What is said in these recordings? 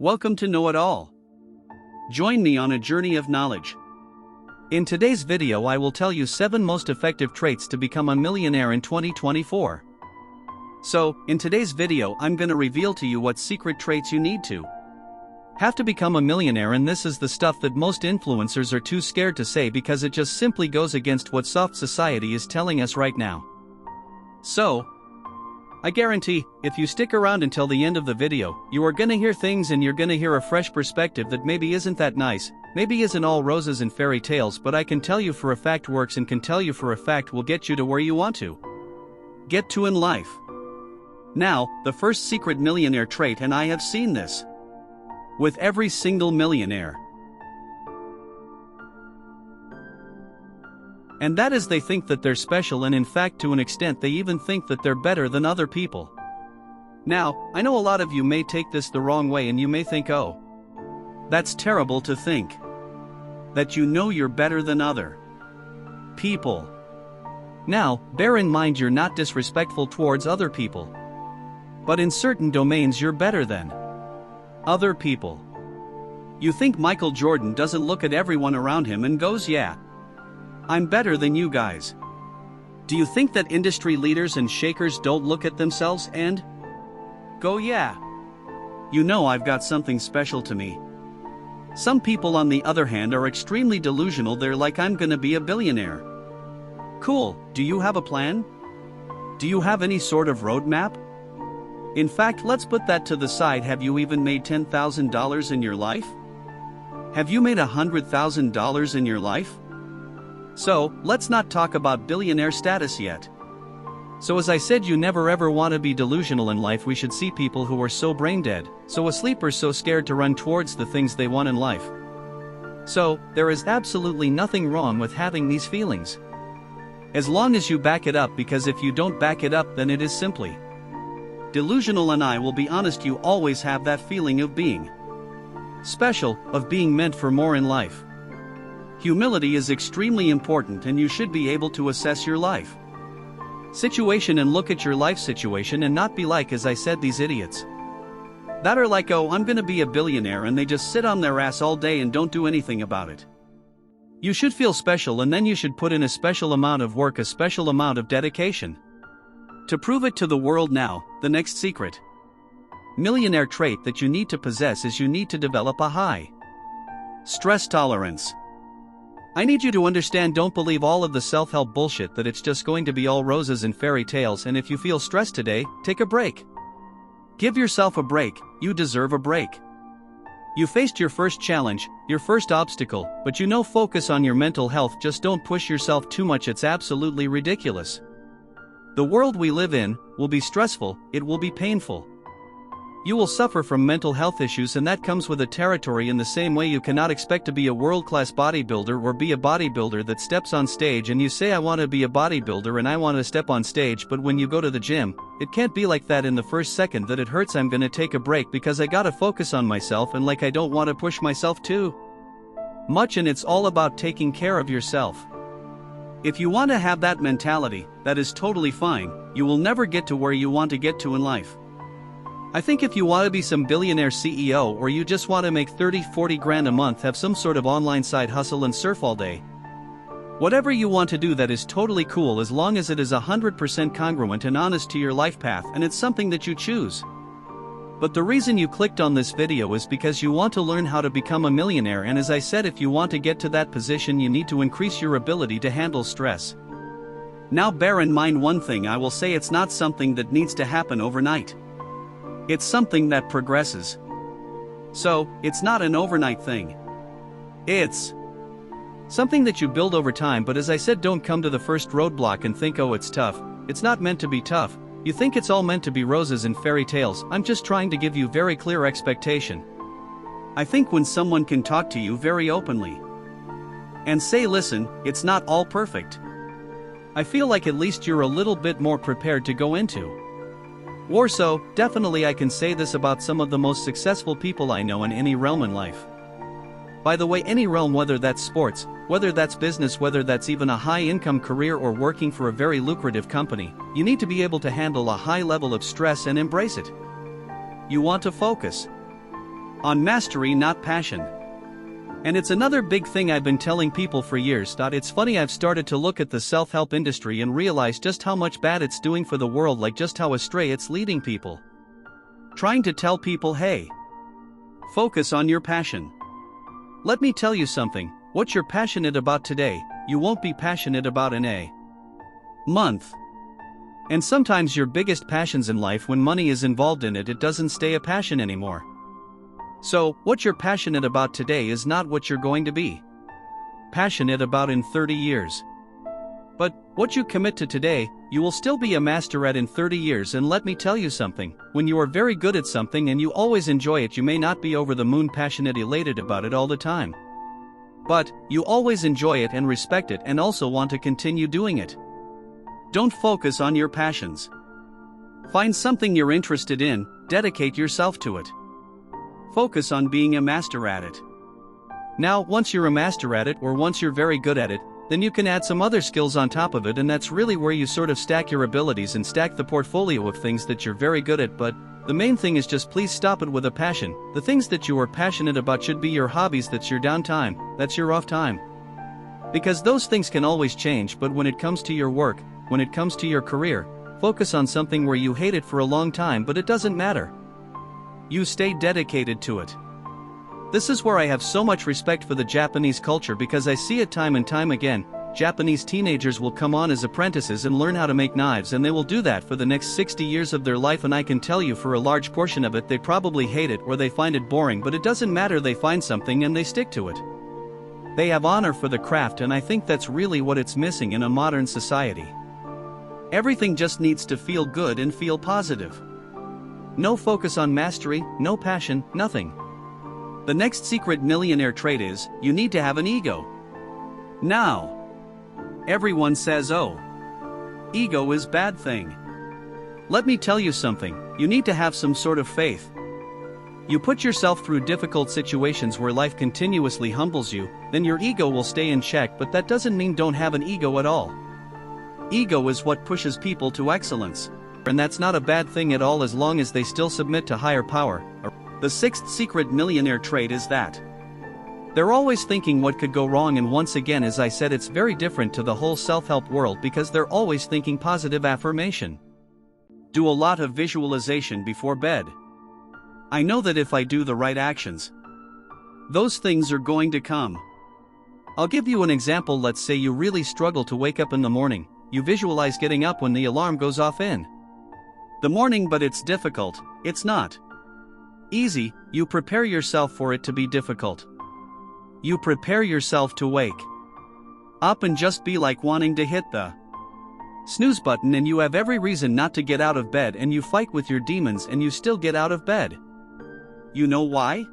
Welcome to Know It All. Join me on a journey of knowledge. In today's video, I will tell you 7 most effective traits to become a millionaire in 2024. So, in today's video, I'm gonna reveal to you what secret traits you need to have to become a millionaire, and this is the stuff that most influencers are too scared to say because it just simply goes against what soft society is telling us right now. So, I guarantee, if you stick around until the end of the video, you are gonna hear things and you're gonna hear a fresh perspective that maybe isn't that nice, maybe isn't all roses and fairy tales, but I can tell you for a fact works and can tell you for a fact will get you to where you want to get to in life. Now, the first secret millionaire trait, and I have seen this with every single millionaire, and that is they think that they're special, and in fact to an extent they even think that they're better than other people. Now, I know a lot of you may take this the wrong way and you may think, oh, that's terrible to think that you know you're better than other people. Now, bear in mind you're not disrespectful towards other people, but in certain domains you're better than other people. You think Michael Jordan doesn't look at everyone around him and goes, yeah, I'm better than you guys? Do you think that industry leaders and shakers don't look at themselves and go, yeah, you know I've got something special to me? Some people on the other hand are extremely delusional. They're like, I'm gonna be a billionaire. Cool, do you have a plan? Do you have any sort of roadmap? In fact, let's put that to the side. Have you even made $10,000 in your life? Have you made $100,000 in your life? So, let's not talk about billionaire status yet. So as I said, you never ever want to be delusional in life. We should see people who are so brain dead, so asleep, or so scared to run towards the things they want in life. So, there is absolutely nothing wrong with having these feelings, as long as you back it up, because if you don't back it up, then it is simply delusional. And I will be honest, you always have that feeling of being special, of being meant for more in life. Humility is extremely important, and you should be able to assess your life situation and look at your life situation and not be like, as I said, these idiots that are like, oh, I'm gonna be a billionaire, and they just sit on their ass all day and don't do anything about it. You should feel special, and then you should put in a special amount of work, a special amount of dedication to prove it to the world. Now, the next secret millionaire trait that you need to possess is you need to develop a high stress tolerance. I need you to understand, don't believe all of the self-help bullshit that it's just going to be all roses and fairy tales. And if you feel stressed today, take a break. Give yourself a break. You deserve a break. You faced your first challenge, your first obstacle, but focus on your mental health. Just don't push yourself too much. It's absolutely ridiculous. The world we live in will be stressful, it will be painful. You will suffer from mental health issues, and that comes with a territory. In the same way, you cannot expect to be a world-class bodybuilder or be a bodybuilder that steps on stage and you say, I want to be a bodybuilder and I want to step on stage, but when you go to the gym, it can't be like that. In the first second that it hurts, I'm gonna take a break because I gotta focus on myself, and like I don't want to push myself too much. And it's all about taking care of yourself. If you want to have that mentality, that is totally fine. You will never get to where you want to get to in life. I think if you want to be some billionaire CEO, or you just want to make 30-40 grand a month, have some sort of online side hustle and surf all day, whatever you want to do, that is totally cool, as long as it is 100% congruent and honest to your life path and it's something that you choose. But the reason you clicked on this video is because you want to learn how to become a millionaire, and as I said, if you want to get to that position, you need to increase your ability to handle stress. Now, bear in mind one thing I will say, it's not something that needs to happen overnight. It's something that progresses. So, it's not an overnight thing. It's something that you build over time. But as I said, don't come to the first roadblock and think, oh, it's tough. It's not meant to be tough. You think it's all meant to be roses and fairy tales. I'm just trying to give you very clear expectation. I think when someone can talk to you very openly and say, listen, it's not all perfect, I feel like at least you're a little bit more prepared to go into war. So, definitely I can say this about some of the most successful people I know in any realm in life. By the way, any realm, whether that's sports, whether that's business, whether that's even a high-income career or working for a very lucrative company, you need to be able to handle a high level of stress and embrace it. You want to focus on mastery, not passion. And it's another big thing I've been telling people for years. It's funny, I've started to look at the self-help industry and realize just how much bad it's doing for the world, like just how astray it's leading people. Trying to tell people, hey, focus on your passion. Let me tell you something, what you're passionate about today, you won't be passionate about in a month. And sometimes your biggest passions in life, when money is involved in it, it doesn't stay a passion anymore. So, what you're passionate about today is not what you're going to be passionate about in 30 years. But, what you commit to today, you will still be a master at in 30 years. And let me tell you something, when you are very good at something and you always enjoy it, you may not be over the moon passionate elated about it all the time. But, you always enjoy it and respect it and also want to continue doing it. Don't focus on your passions. Find something you're interested in, dedicate yourself to it. Focus on being a master at it. Now, once you're a master at it, or once you're very good at it, then you can add some other skills on top of it, and that's really where you sort of stack your abilities and stack the portfolio of things that you're very good at. But the main thing is just please stop it with a passion. The things that you are passionate about should be your hobbies, that's your downtime, that's your off time. Because those things can always change, but when it comes to your work, when it comes to your career, focus on something where you hate it for a long time, but it doesn't matter. You stay dedicated to it. This is where I have so much respect for the Japanese culture, because I see it time and time again. Japanese teenagers will come on as apprentices and learn how to make knives, and they will do that for the next 60 years of their life, and I can tell you for a large portion of it they probably hate it or they find it boring, but it doesn't matter, they find something and they stick to it. They have honor for the craft, and I think that's really what it's missing in a modern society. Everything just needs to feel good and feel positive. No focus on mastery, no passion, nothing. The next secret millionaire trait is, you need to have an ego. Now, everyone says, oh, ego is bad thing. Let me tell you something, you need to have some sort of faith. You put yourself through difficult situations where life continuously humbles you, then your ego will stay in check, but that doesn't mean don't have an ego at all. Ego is what pushes people to excellence. And that's not a bad thing at all as long as they still submit to higher power. The sixth secret millionaire trait is that they're always thinking what could go wrong, and once again, as I said, it's very different to the whole self-help world because they're always thinking positive affirmation. Do a lot of visualization before bed. I know that if I do the right actions, those things are going to come. I'll give you an example. Let's say you really struggle to wake up in the morning. You visualize getting up when the alarm goes off in the morning, but it's difficult. It's not easy. You prepare yourself for it to be difficult. You prepare yourself to wake up and just be like wanting to hit the snooze button, and you have every reason not to get out of bed, and you fight with your demons and you still get out of bed. You know why?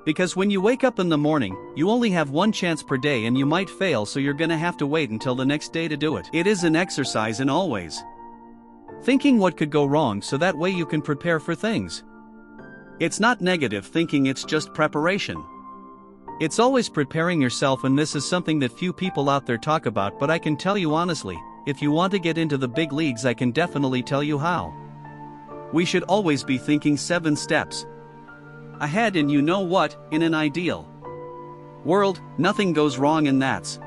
Because when you wake up in the morning, you only have one chance per day and you might fail, so you're gonna have to wait until the next day to do it. It is an exercise in always thinking what could go wrong, so that way you can prepare for things. It's not negative thinking, it's just preparation. It's always preparing yourself, and this is something that few people out there talk about, but I can tell you honestly, if you want to get into the big leagues, I can definitely tell you how. We should always be thinking 7 steps ahead, and you know what, in an ideal world, nothing goes wrong, and that's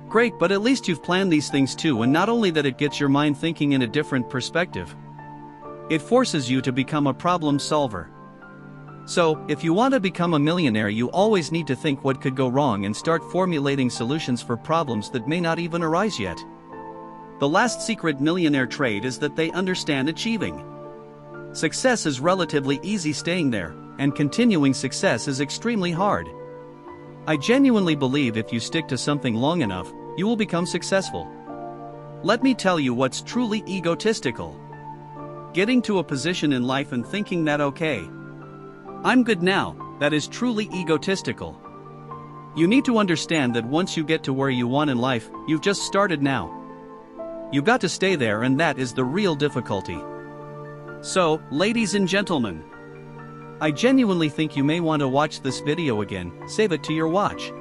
great, but at least you've planned these things too, and not only that, it gets your mind thinking in a different perspective. It forces you to become a problem solver. So, if you want to become a millionaire, you always need to think what could go wrong and start formulating solutions for problems that may not even arise yet. The last secret millionaire trait is that they understand achieving success is relatively easy, staying there and continuing success is extremely hard. I genuinely believe if you stick to something long enough, you will become successful. Let me tell you what's truly egotistical. Getting to a position in life and thinking that, okay, I'm good now, that is truly egotistical. You need to understand that once you get to where you want in life, you've just started now. You've got to stay there, and that is the real difficulty. So, ladies and gentlemen, I genuinely think you may want to watch this video again, save it to your watch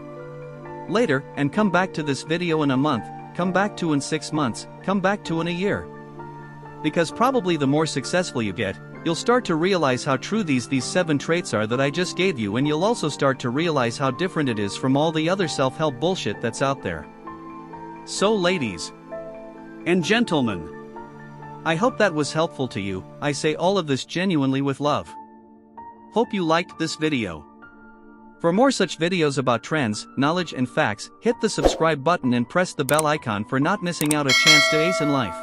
later, and come back to this video in a month, come back to in 6 months, come back to in a year. Because probably the more successful you get, You'll start to realize how true these 7 traits are that I just gave you, and you'll also start to realize how different it is from all the other self-help bullshit that's out there. So ladies and gentlemen, I hope that was helpful to you. I say all of this genuinely with love. Hope you liked this video. For more such videos about trends, knowledge and facts, hit the subscribe button and press the bell icon for not missing out a chance to ace in life.